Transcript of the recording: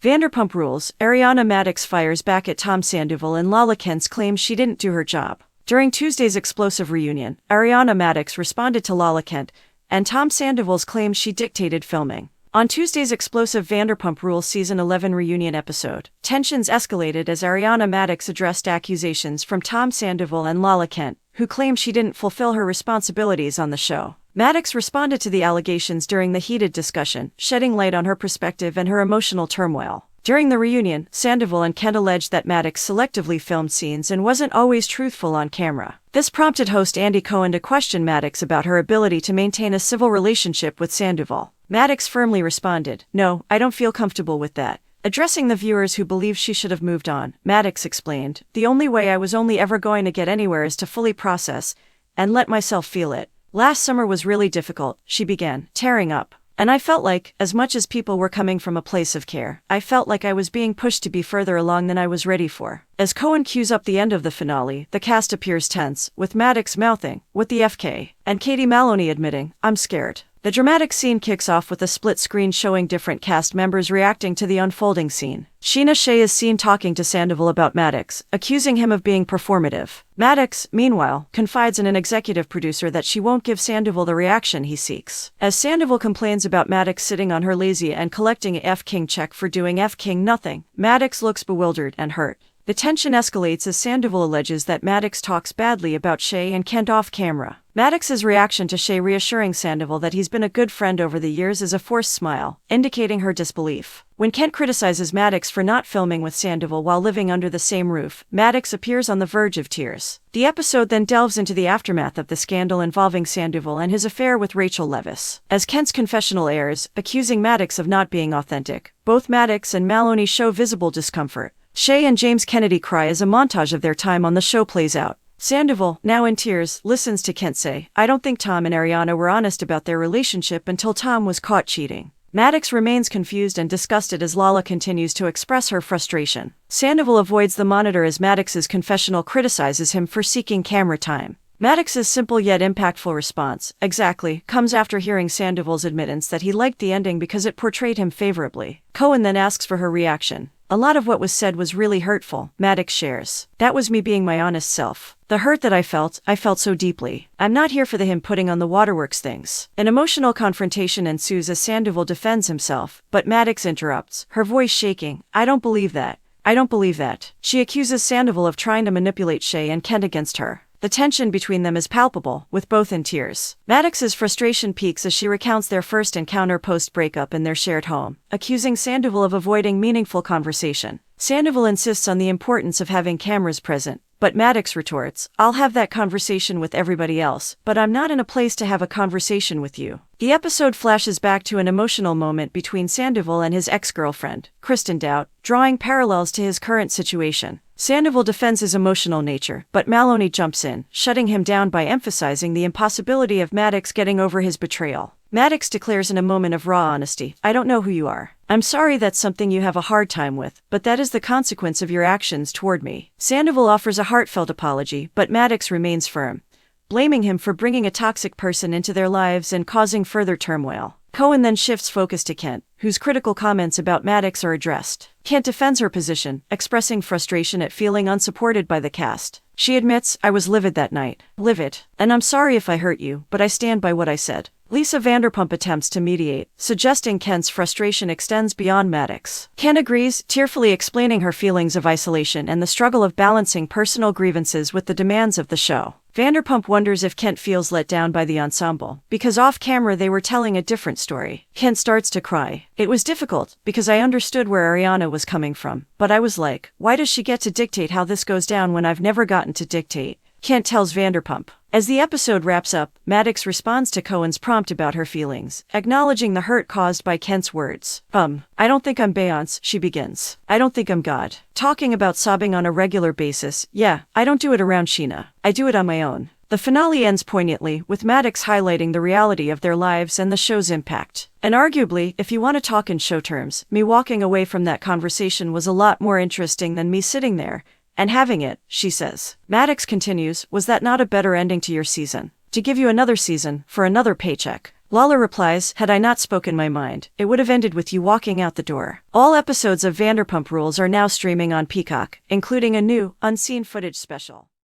Vanderpump Rules, Ariana Madix fires back at Tom Sandoval and Lala Kent's claims she didn't do her job. During Tuesday's explosive reunion, Ariana Madix responded to Lala Kent and Tom Sandoval's claims she dictated filming. On Tuesday's explosive Vanderpump Rules Season 11 reunion episode, tensions escalated as Ariana Madix addressed accusations from Tom Sandoval and Lala Kent, who claimed she didn't fulfill her responsibilities on the show. Madix responded to the allegations during the heated discussion, shedding light on her perspective and her emotional turmoil. During the reunion, Sandoval and Kent alleged that Madix selectively filmed scenes and wasn't always truthful on camera. This prompted host Andy Cohen to question Madix about her ability to maintain a civil relationship with Sandoval. Madix firmly responded, "No, I don't feel comfortable with that." Addressing the viewers who believed she should have moved on, Madix explained, "The only way I was only ever going to get anywhere is to fully process and let myself feel it. Last summer was really difficult," she began, tearing up. "And I felt like, as much as people were coming from a place of care, I felt like I was being pushed to be further along than I was ready for." As Cohen cues up the end of the finale, the cast appears tense, with Madix mouthing, "What the FK?" and Katie Maloney admitting, "I'm scared." The dramatic scene kicks off with a split screen showing different cast members reacting to the unfolding scene. Scheana Shay is seen talking to Sandoval about Madix, accusing him of being performative. Madix, meanwhile, confides in an executive producer that she won't give Sandoval the reaction he seeks. As Sandoval complains about Madix sitting on her lazy and collecting a F-King check for doing F-King nothing, Madix looks bewildered and hurt. The tension escalates as Sandoval alleges that Madix talks badly about Shay and Kent off camera. Madix's reaction to Shay reassuring Sandoval that he's been a good friend over the years is a forced smile, indicating her disbelief. When Kent criticizes Madix for not filming with Sandoval while living under the same roof, Madix appears on the verge of tears. The episode then delves into the aftermath of the scandal involving Sandoval and his affair with Rachel Leviss. As Kent's confessional airs, accusing Madix of not being authentic, both Madix and Maloney show visible discomfort. Shay and James Kennedy cry as a montage of their time on the show plays out. Sandoval, now in tears, listens to Kent say, "I don't think Tom and Ariana were honest about their relationship until Tom was caught cheating." Madix remains confused and disgusted as Lala continues to express her frustration. Sandoval avoids the monitor as Madix's confessional criticizes him for seeking camera time. Madix's simple yet impactful response, "Exactly," comes after hearing Sandoval's admittance that he liked the ending because it portrayed him favorably. Cohen then asks for her reaction. "A lot of what was said was really hurtful," Madix shares. "That was me being my honest self. The hurt that I felt so deeply. I'm not here for the him putting on the waterworks things." An emotional confrontation ensues as Sandoval defends himself, but Madix interrupts, her voice shaking, "I don't believe that. I don't believe that." She accuses Sandoval of trying to manipulate Shay and Kent against her. The tension between them is palpable, with both in tears. Madix's frustration peaks as she recounts their first encounter post-breakup in their shared home, accusing Sandoval of avoiding meaningful conversation. Sandoval insists on the importance of having cameras present, but Madix retorts, "I'll have that conversation with everybody else, but I'm not in a place to have a conversation with you." The episode flashes back to an emotional moment between Sandoval and his ex-girlfriend, Kristen Doubt, drawing parallels to his current situation. Sandoval defends his emotional nature, but Maloney jumps in, shutting him down by emphasizing the impossibility of Madix getting over his betrayal. Madix declares in a moment of raw honesty, "I don't know who you are. I'm sorry that's something you have a hard time with, but that is the consequence of your actions toward me." Sandoval offers a heartfelt apology, but Madix remains firm, blaming him for bringing a toxic person into their lives and causing further turmoil. Cohen then shifts focus to Kent, whose critical comments about Madix are addressed. Kent defends her position, expressing frustration at feeling unsupported by the cast. She admits, "I was livid that night. Livid. And I'm sorry if I hurt you, but I stand by what I said." Lisa Vanderpump attempts to mediate, suggesting Kent's frustration extends beyond Madix. Kent agrees, tearfully explaining her feelings of isolation and the struggle of balancing personal grievances with the demands of the show. Vanderpump wonders if Kent feels let down by the ensemble, because off-camera they were telling a different story. Kent starts to cry. "It was difficult, because I understood where Ariana was coming from, but I was like, why does she get to dictate how this goes down when I've never gotten to dictate?" Kent tells Vanderpump. As the episode wraps up, Madix responds to Cohen's prompt about her feelings, acknowledging the hurt caused by Kent's words. I don't think I'm Beyonce," she begins. "I don't think I'm God. Talking about sobbing on a regular basis, yeah, I don't do it around Scheana. I do it on my own." The finale ends poignantly, with Madix highlighting the reality of their lives and the show's impact. And arguably, if you want to talk in show terms, me walking away from that conversation was a lot more interesting than me sitting there and having it, she says. Madix continues, "Was that not a better ending to your season? To give you another season, for another paycheck?" Lala replies, "Had I not spoken my mind, it would have ended with you walking out the door." All episodes of Vanderpump Rules are now streaming on Peacock, including a new, unseen footage special.